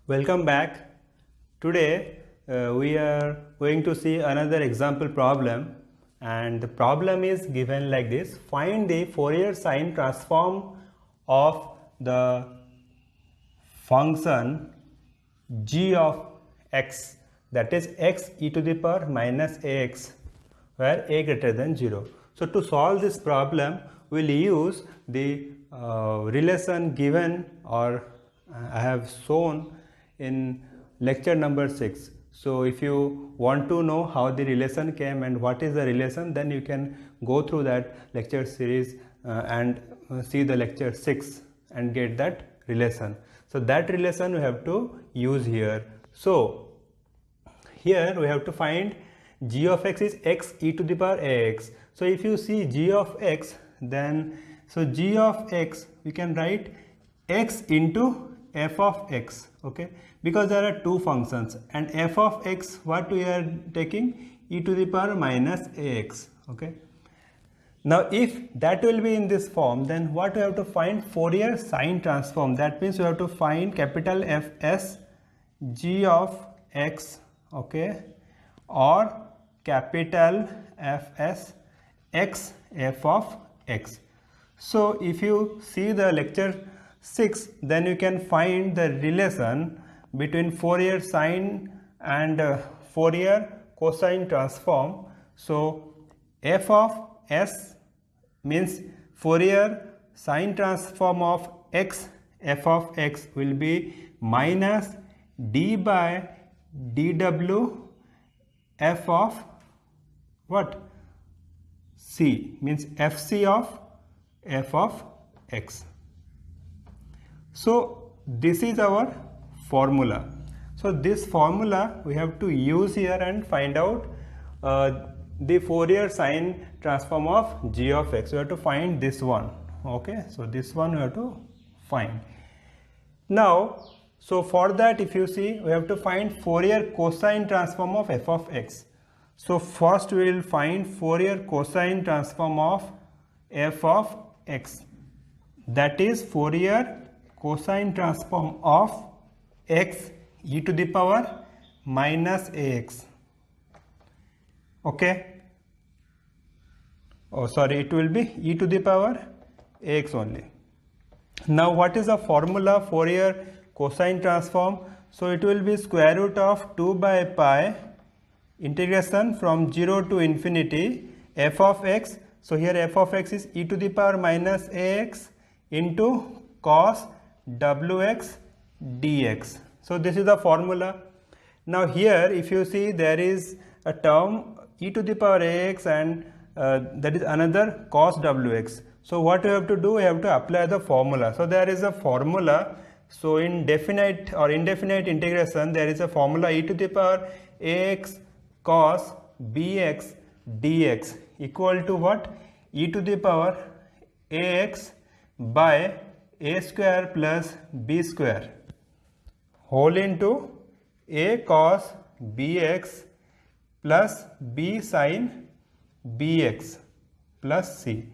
Welcome back. Today we are going to see another example problem, and the problem is given like this. Find the Fourier sine transform of the function g of x, that is x e to the power minus ax, where a greater than 0. So to solve this problem we will use the relation given, or I have shown in lecture number 6. So if you want to know how the relation came and what is the relation, then you can go through that lecture series and see the lecture 6 and get that relation. So that relation we have to use here. So here we have to find g of x is x e to the power ax. So if you see g of x, then so g of x we can write x into f of x, okay, because there are two functions, and f of x what we are taking, e to the power minus ax, okay. Now if that will be in this form, then what we have to find? Fourier sine transform. That means we have to find capital Fs g of x, okay, or capital Fs x f of x. So if you see the lecture 6, then you can find the relation between Fourier sine and Fourier cosine transform. So f of s means Fourier sine transform of x f of x will be minus d by dw f of what? C, means fc of f of x. So this is our formula. So this formula we have to use here and find out the Fourier sine transform of g of x. We have to find this one, okay. So this one we have to find. Now so for that, if you see, we have to find Fourier cosine transform of f of x. So first we will find Fourier cosine transform of f of x, that is Fourier cosine transform of x e to the power minus ax, okay. Oh sorry, it will be e to the power ax only. Now what is the formula Fourier cosine transform? So it will be square root of 2 by pi integration from 0 to infinity f of x. So here f of x is e to the power minus ax into cos wx dx. So this is the formula. Now here if you see, there is a term e to the power ax, and that is another cos wx. So what we have to do, we have to apply the formula. So there is a formula. So in definite or indefinite integration, there is a formula e to the power ax cos bx dx equal to what? E to the power ax by a square plus b square whole into a cos bx plus b sin bx plus c.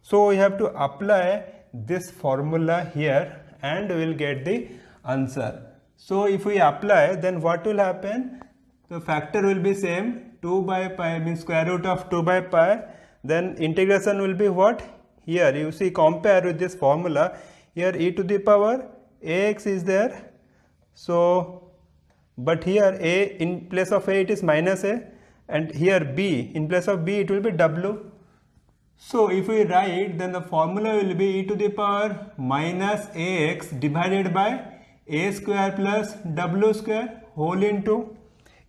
So we have to apply this formula here and we will get the answer. So if we apply, then what will happen? The factor will be same, 2 by pi means square root of 2 by pi. Then integration will be what? Here you see, compare with this formula. Here e to the power ax is there. So but here a in place of a it is minus a, and here b in place of b it will be w. So if we write, then the formula will be e to the power minus ax divided by a square plus w square whole into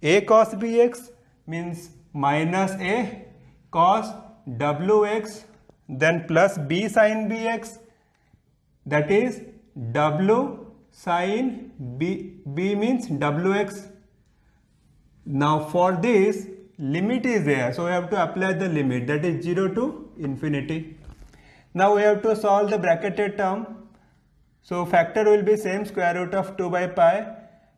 a cos bx means minus a cos wx, then plus b sin bx, that is w sin b means wx. Now for this, limit is there, so we have to apply the limit, that is 0 to infinity. Now we have to solve the bracketed term. So factor will be same, square root of 2 by pi,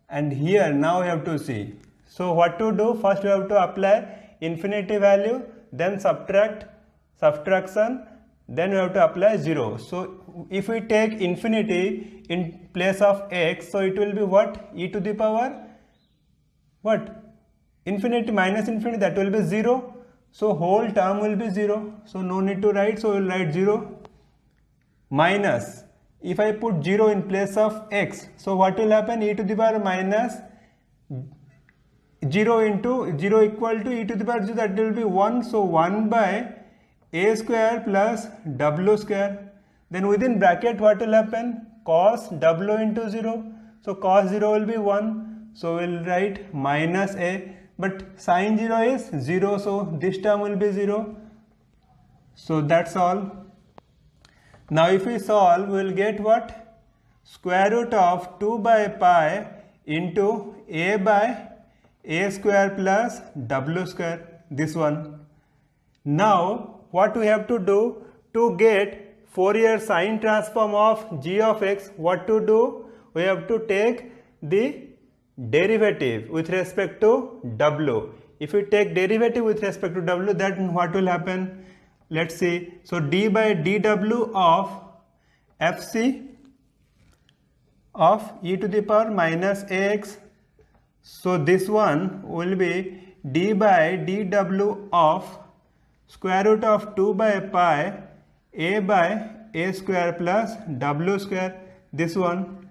and here now we have to see. So what to do? First we have to apply infinity value, then subtraction, then we have to apply 0. So if we take infinity in place of x, so it will be what? E to the power what? Infinity minus infinity, that will be 0. So whole term will be 0. So no need to write, so we will write 0. Minus, if I put 0 in place of x, so what will happen? E to the power minus 0 into 0 equal to e to the power 0, that will be 1. So 1 by a square plus w square. Then within bracket what will happen? Cos w into 0. So cos 0 will be 1. So we will write minus a. But sin 0 is 0. So this term will be 0. So that's all. Now if we solve, we will get what? Square root of 2 by pi into a by a square plus w square. This one. Now what we have to do to get Fourier sine transform of g of x? What to do? We have to take the derivative with respect to w. If we take derivative with respect to w, then what will happen? Let's see. So d by dw of fc of e to the power minus ax. So this one will be d by dw of square root of 2 by pi a by a square plus w square. This one.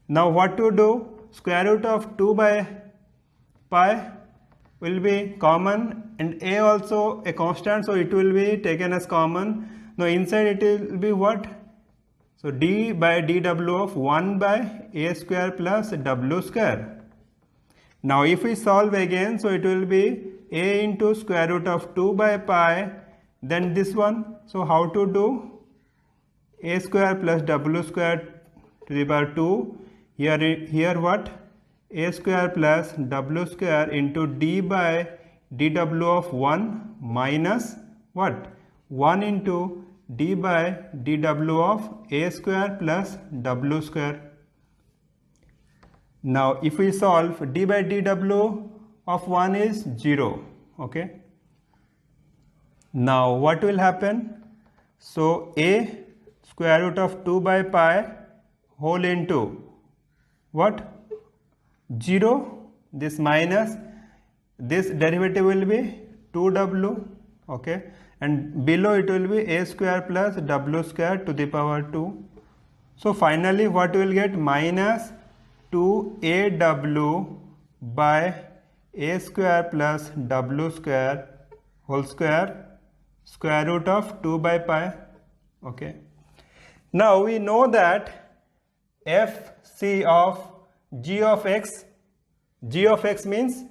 Now what to do? Square root of 2 by pi will be common and a also a constant, so it will be taken as common. Now inside it will be what? So d by dw of 1 by a square plus w square. Now if we solve again, so it will be a into square root of 2 by pi, then this one. So how to do? A square plus w square to the power 2. Here what? A square plus w square into d by dw of 1 minus what? 1 into d by dw of a square plus w square. Now if we solve, d by dw of 1 is 0. Okay. Now what will happen? So a square root of 2 by pi whole into what? 0. This minus this derivative will be 2w. Okay. And below it will be a square plus w square to the power 2. So finally what we will get? Minus 2aw by a square plus w square whole square square root of 2 by pi. Okay. Now we know that fc of g of x means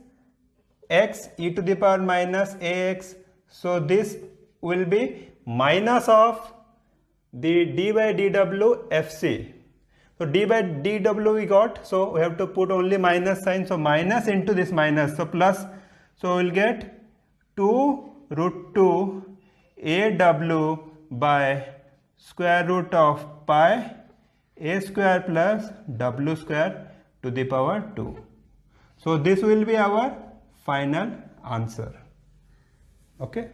x e to the power minus ax. So this will be minus of the d by dw fc. So d by dw we got, so we have to put only minus sign, so minus into this minus, so plus, so we will get 2 root 2 aw by square root of pi a square plus w square to the power 2. So this will be our final answer. Okay.